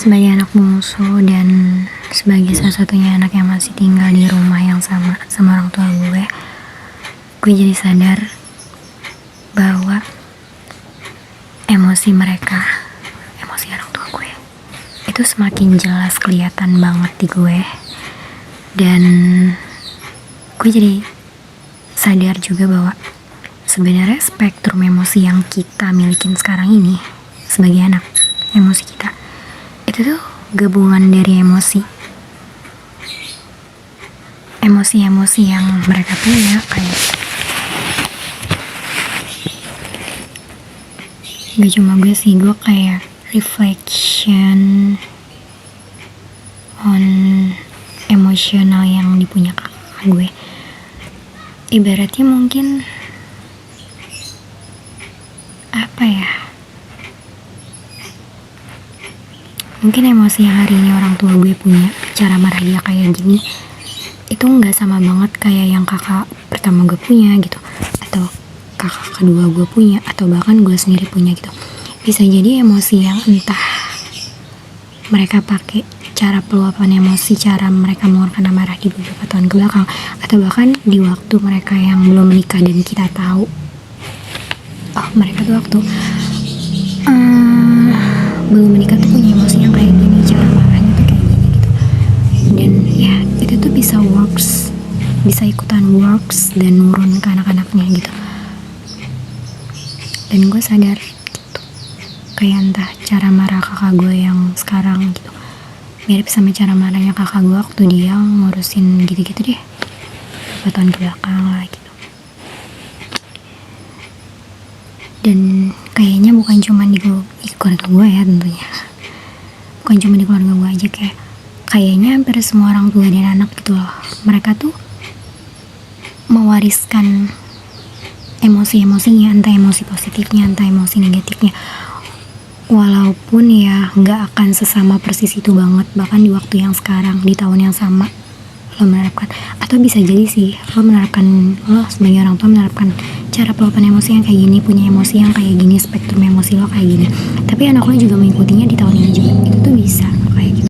sebagai anak bungsu dan sebagai satu-satunya anak yang masih tinggal di rumah yang sama orang tua gue jadi sadar bahwa emosi orang tua gue itu semakin jelas kelihatan banget di gue. Dan gue jadi sadar juga bahwa sebenarnya spektrum emosi yang kita milikin sekarang ini sebagai anak, emosi kita itu tuh gabungan dari emosi yang mereka punya. Kayak gak cuma gue sih, gue kayak reflection on emosional yang dipunya kakak gue. Ibaratnya mungkin mungkin emosi yang hari ini orang tua gue punya, cara marah dia kayak gini, itu gak sama banget kayak yang kakak pertama gue punya gitu, atau kakak kedua gue punya, atau bahkan gue sendiri punya gitu. Bisa jadi emosi yang entah mereka pakai cara peluapan emosi, cara mereka mengeluarkan amarah di beberapa tahun ke belakang, atau bahkan di waktu mereka yang belum menikah dan kita tahu mereka tuh waktu belum menikah tuh punya emosi yang kayak gini, cara marahnya tuh kayak gini gitu. Dan ya itu tuh bisa ikutan works dan nurun ke anak-anaknya gitu. Dan gue sadar gitu, kayak entah cara marah kakak gue yang sekarang gitu mirip sama cara marahnya kakak gue waktu dia ngurusin gitu-gitu deh beberapa tahun ke belakang lah gitu. Dan kayaknya bukan cuma di keluarga gue ya, tentunya bukan cuma di keluarga gue aja, kayaknya hampir semua orang tua dan anak gitu loh, mereka tuh mewariskan emosi-emosinya, entah emosi positifnya, entah emosi negatifnya, walaupun ya gak akan sesama persis itu banget. Bahkan di waktu yang sekarang, di tahun yang sama lo menerapkan, atau bisa jadi sih lo sebagai orang tua menerapkan cara peluapan emosi yang kayak gini, punya emosi yang kayak gini, spektrum emosi lo kayak gini, tapi anak lo juga mengikutinya di tahun ini juga, itu tuh bisa kayak gitu.